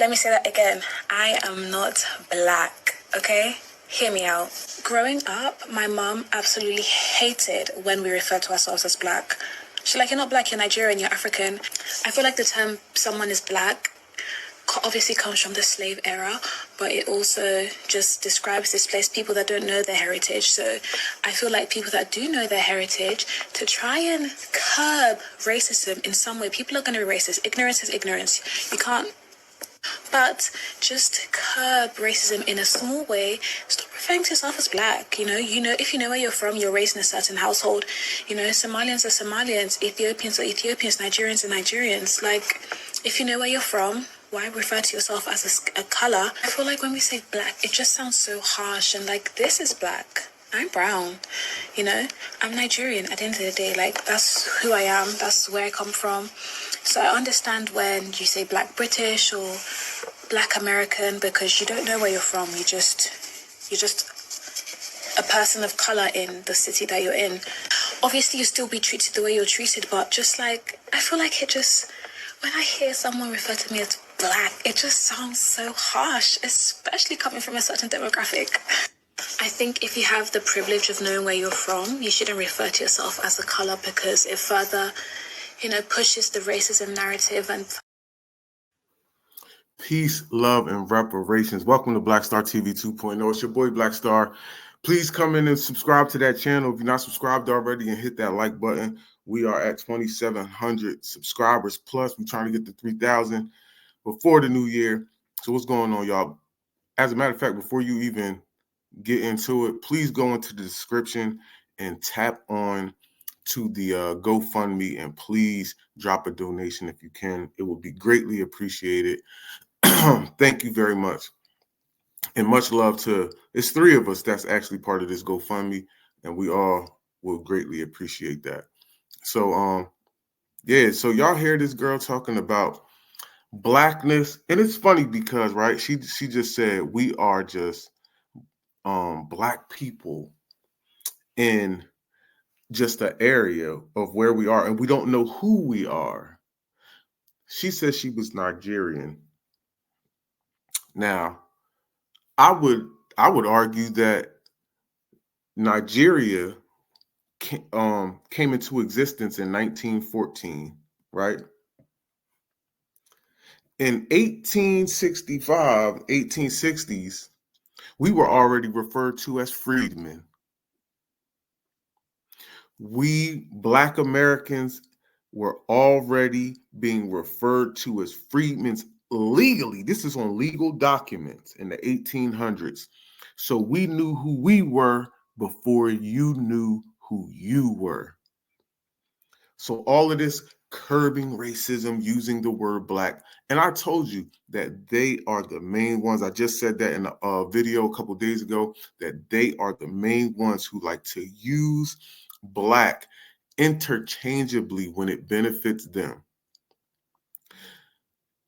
Let me say that again. I am not black, okay? Hear me out. Growing up, my mom absolutely hated when we refer to ourselves as black. She's like, you're not black, you're Nigerian, you're African. I feel like the term someone is black obviously comes from the slave era, but it also just describes displaced people that don't know their heritage. So I feel like people that do know their heritage, to try and curb racism in some way, people are going to be racist. Ignorance is ignorance. You can't. But just curb racism in a small way. Stop referring to yourself as black. You know, if you know where you're from, you're raised in a certain household. You know, Somalians are Somalians, Ethiopians are Ethiopians, Nigerians are Nigerians. Like, if you know where you're from, why refer to yourself as a color? I feel like when we say black, it just sounds so harsh and like, this is black. I'm brown, you know, I'm Nigerian at the end of the day. Like, that's who I am. That's where I come from. So I understand when you say black British or black American, because you don't know where you're from. You're just a person of color in the city that you're in. Obviously, you still be treated the way you're treated, but just like, I feel like when I hear someone refer to me as black, it just sounds so harsh, especially coming from a certain demographic. I think if you have the privilege of knowing where you're from, you shouldn't refer to yourself as a color, because it further, pushes the racism narrative. And peace, love, and reparations. Welcome to Black Star TV 2.0. It's your boy Black Star. Please come in and subscribe to that channel if you're not subscribed already, and hit that like button. We are at 2,700 subscribers plus. We're trying to get to 3,000 before the new year. So what's going on, y'all? As a matter of fact, before you even get into it, please go into the description and tap on to the GoFundMe, and please drop a donation if you can. It will be greatly appreciated. Thank you very much. And much love to, it's 3 of us that's actually part of this GoFundMe, and we all will greatly appreciate that. So, so y'all hear this girl talking about blackness, and it's funny because, right, she just said we are just black people in just an area of where we are, and we don't know who we are. She said she was Nigerian. Now, I would argue that Nigeria came into existence in 1914, right? In 1865, 1860s, we were already referred to as freedmen. We Black Americans were already being referred to as freedmen legally. This is on legal documents in the 1800s. So we knew who we were before you knew who you were. So all of this curbing racism, using the word black. And I told you that they are the main ones. I just said that in a video a couple of days ago, that they are the main ones who like to use black interchangeably when it benefits them.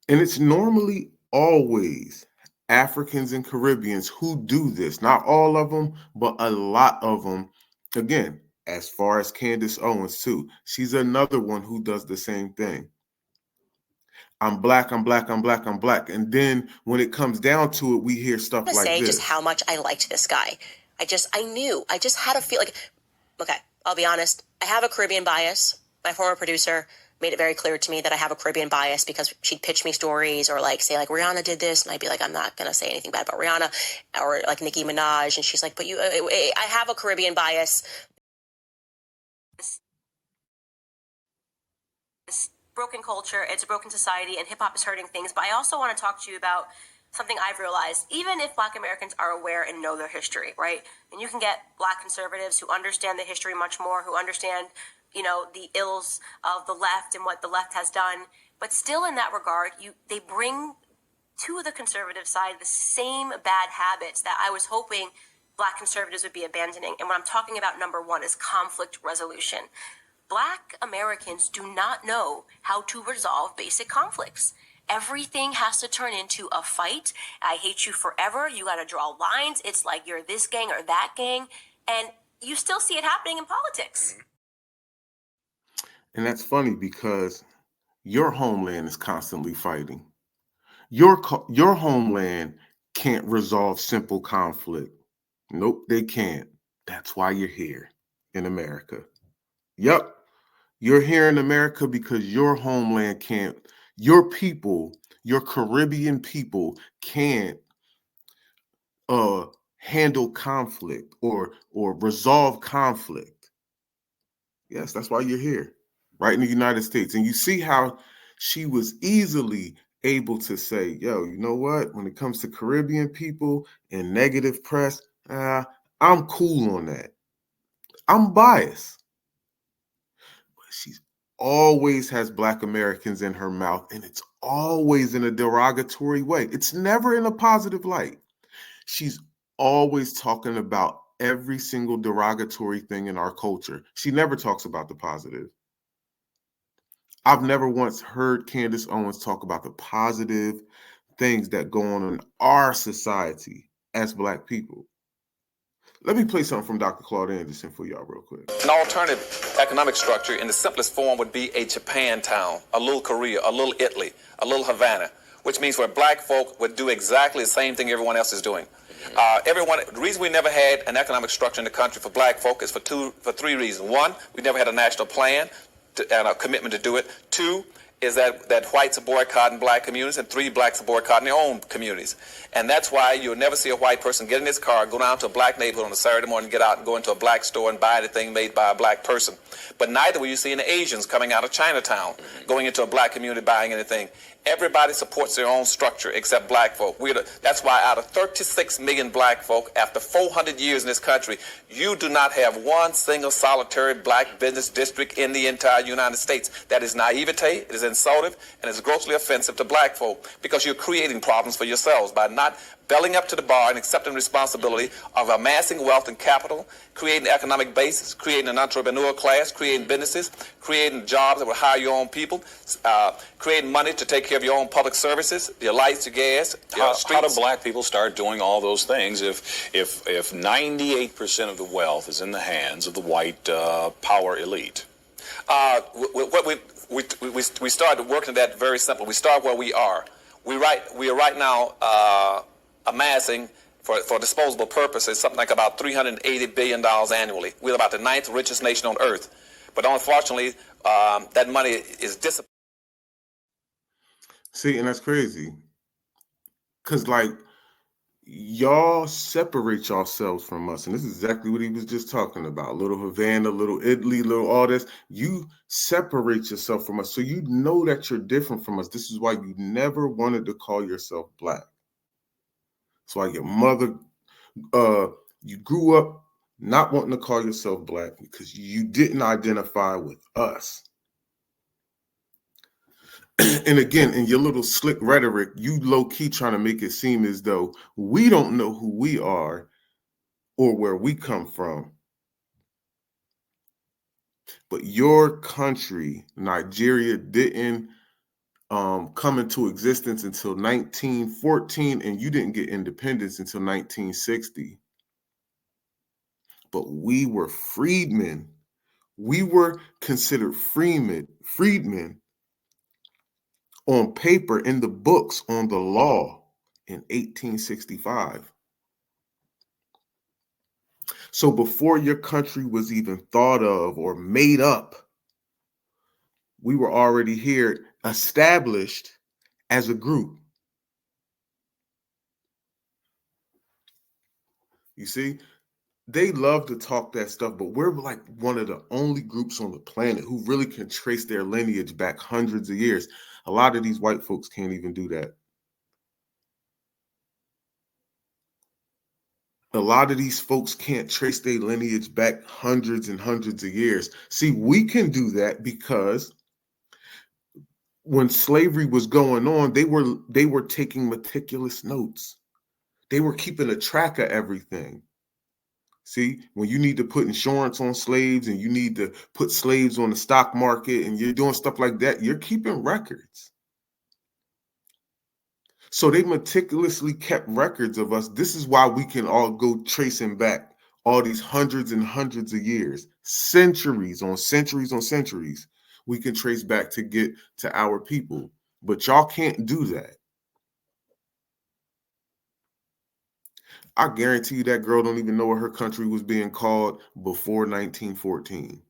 And it's normally always Africans and Caribbeans who do this. Not all of them, but a lot of them. Again, as far as Candace Owens too, she's another one who does the same thing. I'm black, I'm black, I'm black, I'm black. And then when it comes down to it, we hear stuff like this. Just how much I liked this guy. I just had a feel like, okay, I'll be honest. I have a Caribbean bias. My former producer made it very clear to me that I have a Caribbean bias because she'd pitch me stories or like say like Rihanna did this, and I'd be like, I'm not going to say anything bad about Rihanna, or like Nicki Minaj. And she's like, but I have a Caribbean bias. It's broken culture, it's a broken society, and hip hop is hurting things. But I also want to talk to you about something I've realized. Even if Black Americans are aware and know their history, right? And you can get Black conservatives who understand the history much more, who understand, the ills of the left and what the left has done. But still in that regard, they bring to the conservative side the same bad habits that I was hoping Black conservatives would be abandoning. And what I'm talking about, number one, is conflict resolution. Black Americans do not know how to resolve basic conflicts. Everything has to turn into a fight. I hate you forever. You got to draw lines. It's like you're this gang or that gang. And you still see it happening in politics. And that's funny because your homeland is constantly fighting. Your homeland can't resolve simple conflict. Nope, they can't. That's why you're here in America. Yep, you're here in America because your homeland can't, your people, your Caribbean people can't handle conflict or resolve conflict. Yes, that's why you're here, right in the United States. And you see how she was easily able to say, yo, you know what? When it comes to Caribbean people and negative press, I'm cool on that. I'm biased. But she always has Black Americans in her mouth, and it's always in a derogatory way. It's never in a positive light. She's always talking about every single derogatory thing in our culture. She never talks about the positive. I've never once heard Candace Owens talk about the positive things that go on in our society as Black people. Let me play something from Dr. Claude Anderson for y'all real quick. An alternative economic structure in the simplest form would be a Japantown, a little Korea, a little Italy, a little Havana, which means where Black folk would do exactly the same thing everyone else is doing. The reason we never had an economic structure in the country for Black folk is for three reasons. One, we never had a national plan and a commitment to do it. Two, is that whites are boycotting Black communities, and three, Blacks are boycotting their own communities. And that's why you'll never see a white person get in his car, go down to a Black neighborhood on a Saturday morning, get out and go into a Black store and buy anything made by a Black person. But neither will you see any Asians coming out of Chinatown, going into a Black community buying anything. Everybody supports their own structure except Black folk. That's why out of 36 million Black folk, after 400 years in this country, you do not have one single solitary Black business district in the entire United States. That is naivete, it is insultive, and it's grossly offensive to Black folk because you're creating problems for yourselves by not belling up to the bar and accepting responsibility of amassing wealth and capital, creating economic basis, creating an entrepreneurial class, creating businesses, creating jobs that will hire your own people, creating money to take care of your own public services, your lights, your gas, your streets. How do Black people start doing all those things if 98% of the wealth is in the hands of the white power elite? We started working at that very simple. We start where we are. We are right now amassing for disposable purposes something like about $380 billion annually. We're about the 9th richest nation on earth. But unfortunately, that money is dissipated. See, and that's crazy. Because, like, y'all separate yourselves from us. And this is exactly what he was just talking about. Little Havana, little Italy, little all this. You separate yourself from us. So you know that you're different from us. This is why you never wanted to call yourself Black. That's why your mother, you grew up not wanting to call yourself Black because you didn't identify with us. And again, in your little slick rhetoric, you low-key trying to make it seem as though we don't know who we are or where we come from. But your country, Nigeria, didn't come into existence until 1914, and you didn't get independence until 1960. But we were freedmen. We were considered freedmen on paper, in the books, on the law in 1865. So before your country was even thought of or made up, we were already here, established as a group. You see, they love to talk that stuff, but we're like one of the only groups on the planet who really can trace their lineage back hundreds of years. A lot of these white folks can't even do that. A lot of these folks can't trace their lineage back hundreds and hundreds of years. See, we can do that because when slavery was going on, they were taking meticulous notes. They were keeping a track of everything. See, when you need to put insurance on slaves and you need to put slaves on the stock market and you're doing stuff like that, you're keeping records. So they meticulously kept records of us. This is why we can all go tracing back all these hundreds and hundreds of years, centuries on centuries on centuries. We can trace back to get to our people, but y'all can't do that. I guarantee you that girl don't even know what her country was being called before 1914.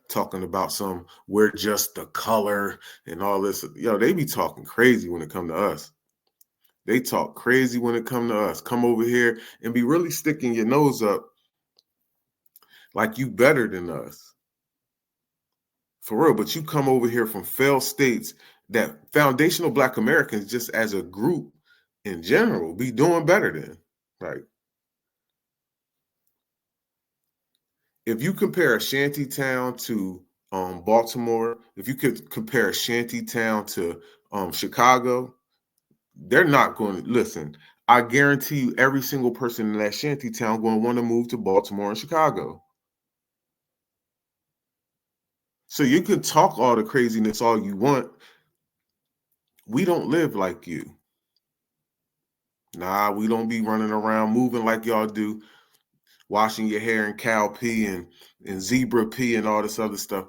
Talking about we're just the color and all this. Yo, they be talking crazy when it come to us. They talk crazy when it come to us. Come over here and be really sticking your nose up like you better than us. For real, but you come over here from failed states that foundational Black Americans, just as a group in general, be doing better than, right? If you compare a shanty town to Baltimore, if you could compare a shanty town to Chicago, they're not going to listen. I guarantee you, every single person in that shanty town going to want to move to Baltimore and Chicago. So you can talk all the craziness all you want. We don't live like you. Nah, we don't be running around moving like y'all do, washing your hair in cow pee and zebra pee and all this other stuff.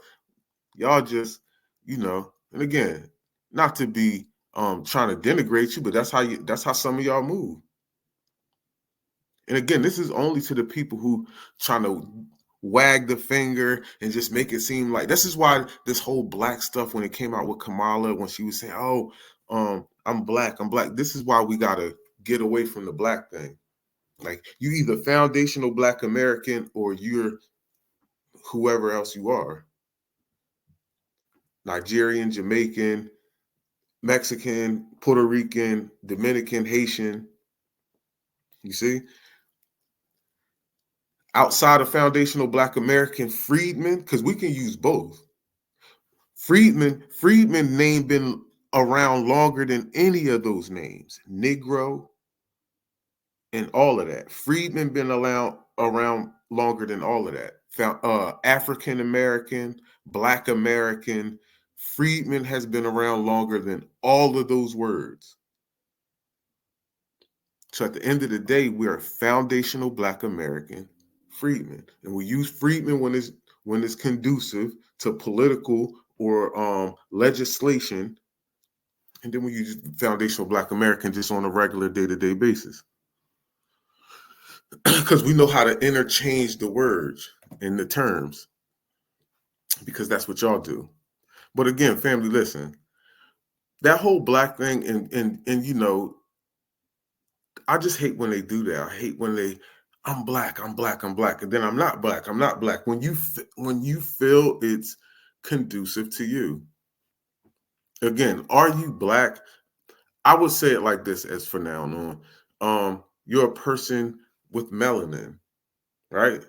Y'all just, and again, not to be trying to denigrate you, but that's how some of y'all move. And again, this is only to the people who trying to wag the finger and just make it seem like, this is why this whole Black stuff, when it came out with Kamala, when she was saying, oh, I'm Black. This is why we got to get away from the Black thing. Like, you either foundational Black American or you're whoever else you are. Nigerian, Jamaican, Mexican, Puerto Rican, Dominican, Haitian. You see? Outside of foundational Black American, freedmen, because we can use both. Freedmen name been around longer than any of those names. Negro and all of that. Freedmen been around longer than all of that. African American, Black American, freedmen has been around longer than all of those words. So at the end of the day, we are foundational Black American freedmen, and we use freedmen when it's conducive to political or legislation, and then we use foundational Black American just on a regular day-to-day basis, because we know how to interchange the words and the terms, because that's what y'all do. But again, family, listen, that whole Black thing, and I just hate when they do that. I hate when I'm Black, and then I'm not Black. When you feel it's conducive to you. Again, are you Black? I would say it like this, as for now on. You're a person with melanin, right?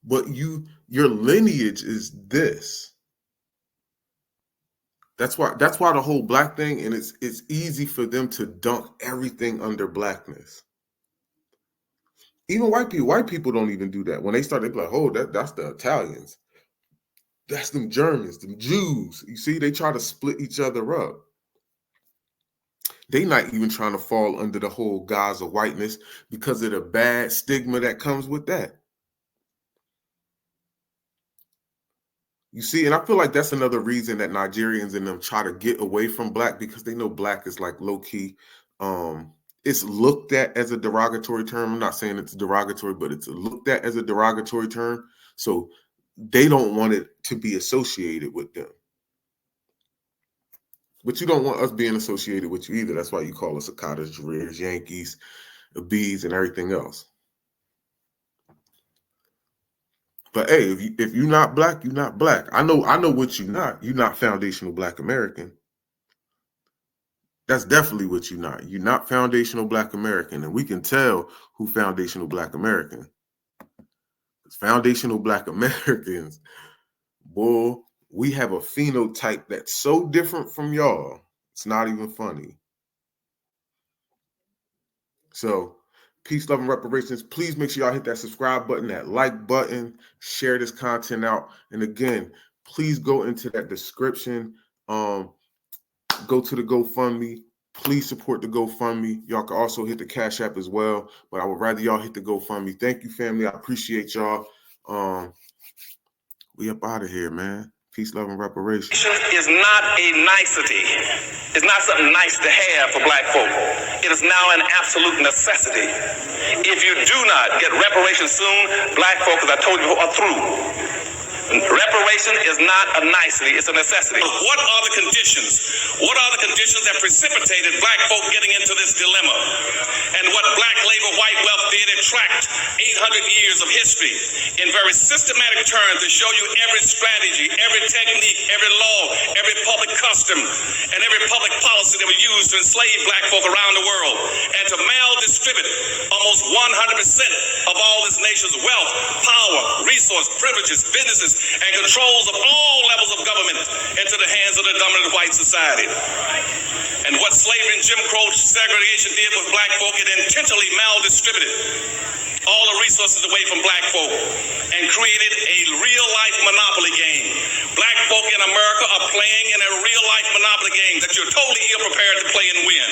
But your lineage is this. That's why the whole Black thing, and it's easy for them to dunk everything under Blackness. Even white people don't even do that. When they start, they be like, oh, that's the Italians. That's them Germans, them Jews. You see, they try to split each other up. They not even trying to fall under the whole guise of whiteness because of the bad stigma that comes with that. You see, and I feel like that's another reason that Nigerians and them try to get away from Black, because they know Black is like low-key, it's looked at as a derogatory term. I'm not saying it's derogatory, but it's looked at as a derogatory term. So they don't want it to be associated with them. But you don't want us being associated with you either. That's why you call us Akatas, Rears, Yankees, Bees, and everything else. But hey, if you're not Black, you're not Black. I know what you're not. You're not foundational Black American. That's definitely what you're not. You're not foundational Black American. And we can tell who foundational Black American. It's foundational Black Americans, boy, we have a phenotype that's so different from y'all. It's not even funny. So, peace, love, and reparations. Please make sure y'all hit that subscribe button, that like button, share this content out. And again, please go into that description. Go to the GoFundMe. Please support the GoFundMe. Y'all can also hit the Cash App as well, but I would rather y'all hit the GoFundMe. Thank you, family. I appreciate y'all. We up out of here, man. Peace, love, and reparations. Is not a nicety. It's not something nice to have for black folk. It is now an absolute necessity. If you do not get reparations soon, black folk, as I told you before, are through. Reparation is not a nicety, it's a necessity. What are the conditions? What are the conditions that precipitated black folk getting into this dilemma? And what black labor, white wealth did, it tracked 800 years of history in very systematic terms to show you every strategy, every technique, every law, every public custom, and every public policy that was used to enslave black folk around the world and to maldistribute almost 100% of all this nation's wealth, power, resource, privileges, businesses, and controls of all levels of government into the hands of the dominant white society. And what slavery and Jim Crow segregation did with black folk, it intentionally maldistributed all the resources away from black folk and created a real-life monopoly game. Black folk in America are playing in a real-life monopoly game that you're totally ill-prepared to play and win.